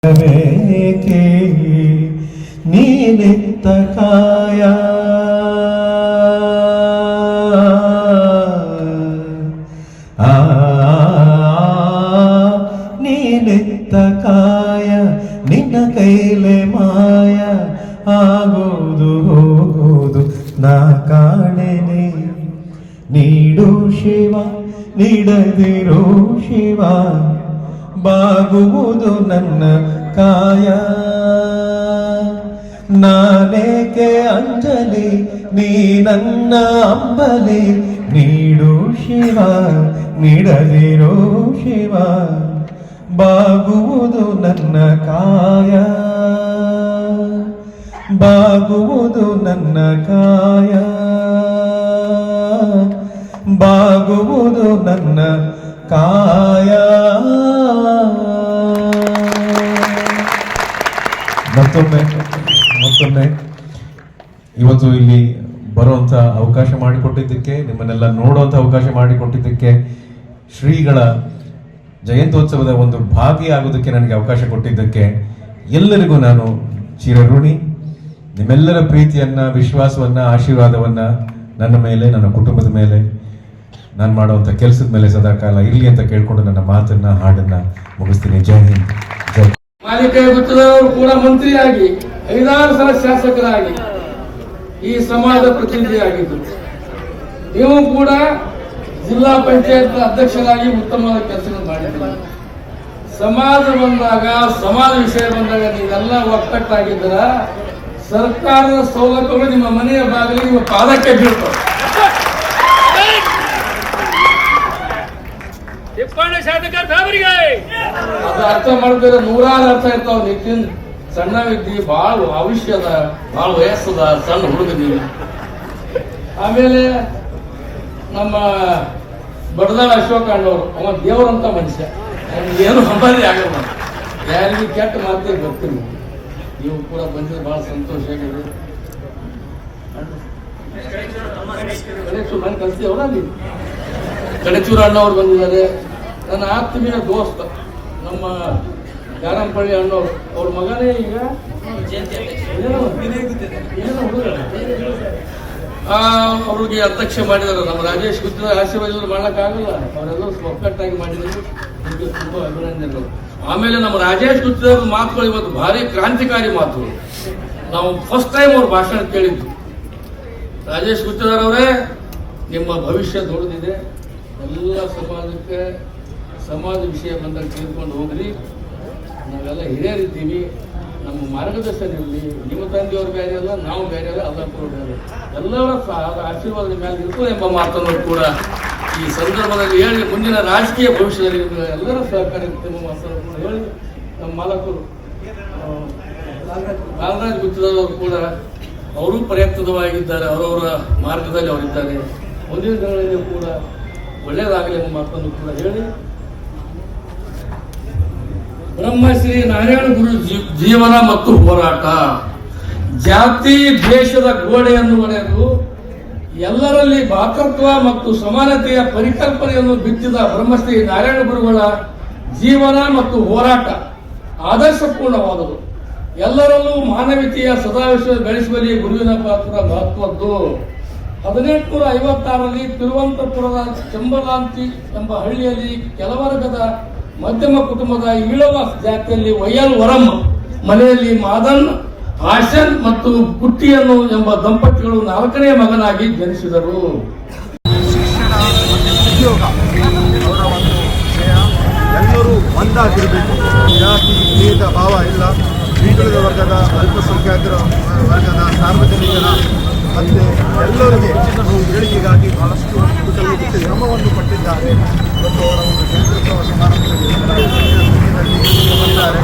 ಬೇಕೆ ನೀನೆತ್ತ ಕಾಯ ನೀನೆತ್ತ ಕಾಯ ನಿನ್ನ ಕೈಲೆ ಮಾಯ ಆಗೋದು ಹೋಗೋದು ನಾ ಕಾಣೆನೆ ನೀಡು ಶಿವ ನೀಡದಿರೋ ಶಿವ ಬಾಗುವುದು ನನ್ನ ಕಾಯ ನಾನೇಕೆ ಅಂಜಲಿ ನೀ ನನ್ನ ಅಂಬಲಿ ನೀಡು ಶಿವ ನೀಡದಿರೋ ಶಿವ ಬಾಗುವುದು ನನ್ನ ಕಾಯ ಬಾಗುವುದು ನನ್ನ ಕಾಯ ಬಾಗುವುದು ನನ್ನ ಕಾಯ. ಮತ್ತೊಮ್ಮೆ ಇವತ್ತು ಇಲ್ಲಿ ಬರುವಂತ ಅವಕಾಶ ಮಾಡಿಕೊಟ್ಟಿದ್ದಕ್ಕೆ, ನಿಮ್ಮನ್ನೆಲ್ಲ ನೋಡುವಂತ ಅವಕಾಶ ಮಾಡಿಕೊಟ್ಟಿದ್ದಕ್ಕೆ, ಶ್ರೀಗಳ ಜಯಂತ್ಯೋತ್ಸವದ ಒಂದು ಭಾಗಿಯಾಗೋದಕ್ಕೆ ನನಗೆ ಅವಕಾಶ ಕೊಟ್ಟಿದ್ದಕ್ಕೆ ಎಲ್ಲರಿಗೂ ನಾನು ಚಿರಋಣಿ. ನಿಮ್ಮೆಲ್ಲರ ಪ್ರೀತಿಯನ್ನ, ವಿಶ್ವಾಸವನ್ನ, ಆಶೀರ್ವಾದವನ್ನ ನನ್ನ ಮೇಲೆ, ನನ್ನ ಕುಟುಂಬದ ಮೇಲೆ, ನಾನು ಮಾಡುವಂಥ ಕೆಲಸದ ಮೇಲೆ ಸದಾಕಾಲ ಇರಲಿ ಅಂತ ಕೇಳ್ಕೊಂಡು ನನ್ನ ಮಾತನ್ನ, ಹಾಡನ್ನ ಮುಗಿಸ್ತೀನಿ. ಜೈ ಹಿಂದ್, ಜೈ. ಮಾಲಿಕ ಗೊತ್ತದವರು ಕೂಡ ಮಂತ್ರಿಯಾಗಿ 5-6 ಸಲ ಶಾಸಕರಾಗಿ ಈ ಸಮಾಜದ ಪ್ರತಿನಿಧಿಯಾಗಿದ್ದರು. ನೀವು ಕೂಡ ಜಿಲ್ಲಾ ಪಂಚಾಯತ್ ಅಧ್ಯಕ್ಷರಾಗಿ ಉತ್ತಮವಾದ ಕೆಲಸಗಳನ್ನು ಮಾಡಿದ್ದೀರಿ. ಸಮಾಜ ಬಂದಾಗ, ಸಮಾಜ ವಿಷಯ ಬಂದಾಗ ನೀವೆಲ್ಲ ಒಕ್ಕಟ್ಟಾಗಿದ್ದರ ಸರ್ಕಾರದ ಸೌಲಭ್ಯಗಳು ನಿಮ್ಮ ಮನೆಯ ಬಾಗಿಲಿಗೆ, ನಿಮ್ಮ ಪಾದಕ್ಕೆ ಬೀಳ್ತವೆ. ಅದು ಅರ್ಥ ಮಾಡಿದ್ರೆ 100 ಅರ್ಥ ಇರ್ತಾವ. ನಿತಿನ್ ಸಣ್ಣ ವಿದ್ಯೆ, ಬಹಳ ಭವಿಷ್ಯದ, ಬಹಳ ವಯಸ್ಸದ ಸಣ್ಣ ಹುಡುಗದೀವಿ. ಆಮೇಲೆ ನಮ್ಮ ಬಡದಾಳ ಅಶೋಕ ಅಣ್ಣವರು, ಅವ ದೇವರಂತ ಮನುಷ್ಯ, ಏನು ಸಂಬಂಧಿ ಆಗಲ್ಲ, ಯಾರಿಗೂ ಕೆಟ್ಟ ಮಾತೇ ಬರ್ತೀನಿ. ನೀವು ಕೂಡ ಬಂದಿದ್ರೆ ಬಹಳ ಸಂತೋಷ ಆಗಿದೆ. ನಾನು ಕಲ್ತೀವಲ್ಲ, ನೀವು ಕಣಚೂರು ಅಣ್ಣವ್ರು ಬಂದಿದ್ದಾರೆ. ನನ್ನ ಆತ್ಮೀಯ ದೋಸ್ತ ನಮ್ಮ ಗಾರಂಪಳ್ಳಿ ಅಣ್ಣವ್ರು, ಅವ್ರ ಮಗನೇ ಈಗ ಅವ್ರಿಗೆ ಅಧ್ಯಕ್ಷ ಮಾಡಿದ್ದಾರೆ. ನಮ್ಮ ರಾಜೇಶ್ ಗುತ್ತಿದ ಆಶೀರ್ವಾದ ಮಾಡೋಕ್ಕಾಗಲ್ಲ, ಅವರೆಲ್ಲರೂ ಒಕ್ಕಟ್ಟಾಗಿ ಮಾಡಿದ್ರು. ತುಂಬ ಅಭಿನಂದನೆಗಳು. ಆಮೇಲೆ ನಮ್ಮ ರಾಜೇಶ್ ಗುತ್ತಿದವ್ರ ಮಾತುಗಳು ಇವತ್ತು ಭಾರಿ ಕ್ರಾಂತಿಕಾರಿ ಮಾತುಗಳು. ನಾವು ಫಸ್ಟ್ ಟೈಮ್ ಅವ್ರ ಭಾಷಣ ಕೇಳಿದ್ದು. ರಾಜೇಶ್ ಗುತ್ತಿದವರವರೇ, ನಿಮ್ಮ ಭವಿಷ್ಯ ದೊಡ್ಡದಿದೆ. ಎಲ್ಲ ಸಮಾಜಕ್ಕೆ, ಸಮಾಜ ವಿಷಯ ಬಂದಾಗ ತಿಳ್ಕೊಂಡು ಹೋಗ್ರಿ. ನಾವೆಲ್ಲ ಹಿರಿಯರಿದ್ದೀವಿ, ನಮ್ಮ ಮಾರ್ಗದರ್ಶನ ಇರಲಿ. ನಿಮ್ಮ ತಂದೆಯವರು ಬೇರೆ ಅಲ್ಲ, ನಾವು ಬೇರೆ ಅಲ್ಲ, ಅಲ್ಲಪ್ಪರು ಬೇರೆ. ಎಲ್ಲರ ಆಶೀರ್ವಾದದ ಮೇಲೆ ಇರ್ತದೆ ಎಂಬ ಮಾತನ್ನು ಕೂಡ ಈ ಸಂದರ್ಭದಲ್ಲಿ ಹೇಳಿ, ಮುಂದಿನ ರಾಜಕೀಯ ಭವಿಷ್ಯದಲ್ಲಿ ಎಲ್ಲರ ಸಹಕಾರ ಎಂಬ ಮಾತನ್ನು ಹೇಳಿ, ನಮ್ಮ ಮಾಲಕರು ನಾಗರಾಜ್ ಗುತ್ತಿದವರು ಕೂಡ ಅವರು ಪ್ರಯತ್ನವಾಗಿದ್ದಾರೆ. ಅವರವರ ಮಾರ್ಗದಲ್ಲಿ ಅವರಿದ್ದಾರೆ. ಮುಂದಿನ ದಿನಗಳಲ್ಲಿ ಕೂಡ ಒಳ್ಳೆಯದಾಗಲಿ ಎಂಬ ಮಾತನ್ನು ಕೂಡ ಹೇಳಿ, ಬ್ರಹ್ಮಶ್ರೀ ನಾರಾಯಣ ಗುರು ಜೀವನ ಮತ್ತು ಹೋರಾಟ, ಜಾತಿ ದ್ವೇಷದ ಗೋಡೆಯನ್ನು ಒಡೆದು ಎಲ್ಲರಲ್ಲಿ ಭಾತೃತ್ವ ಮತ್ತು ಸಮಾನತೆಯ ಪರಿಕಲ್ಪನೆಯನ್ನು ಬಿತ್ತಿದ ಬ್ರಹ್ಮಶ್ರೀ ನಾರಾಯಣ ಗುರುಗಳ ಜೀವನ ಮತ್ತು ಹೋರಾಟ ಆದರ್ಶಪೂರ್ಣವಾದುದು. ಎಲ್ಲರಲ್ಲೂ ಮಾನವೀಯತೆಯ ಸದಾವಿಶ್ವ ಬೆಳೆಸುವಲ್ಲಿ ಗುರುವಿನ ಪಾತ್ರ ಮಹತ್ವದ್ದು. 1856ರಲ್ಲಿ ತಿರುವನಂತಪುರದ ಚಂಬಲಾಂತಿ ಎಂಬ ಹಳ್ಳಿಯಲ್ಲಿ ಕೆಲವರ್ಗದ ಮಧ್ಯಮ ಕುಟುಂಬದ ಈಳವ ಜಾತಿಯಲ್ಲಿ ವೈಎಲ್ ವರಂ ಮನೆಯಲ್ಲಿ ಮಾದನ್, ಆಶನ್ ಮತ್ತು ಪುಟ್ಟಿಯನ್ನು ಎಂಬ ದಂಪತಿಗಳು 4ನೇ ಮಗನಾಗಿ ಜನಿಸಿದರು. ಎಲ್ಲರೂ ಒಂದಾಗಿರಬೇಕು. ಜಾತಿ ಭೇದ ಭಾವ ಇಲ್ಲ. ಹಿಂದುಳಿದ ವರ್ಗದ, ಅಲ್ಪಸಂಖ್ಯಾತರ ವರ್ಗದ, ಸಾರ್ವಜನಿಕರ ಮತ್ತು ಎಲ್ಲರಿಗೆ ಏಳಿಗೆಗಾಗಿ ಬಹಳಷ್ಟು ಶ್ರಮವನ್ನು ಪಟ್ಟಿದ್ದಾರೆ. ಮತ್ತು ಅವರ ಒಂದು ನೇತೃತ್ವ ಸಮಾರಂಭದಲ್ಲಿ ಬಂದಿದ್ದಾರೆ.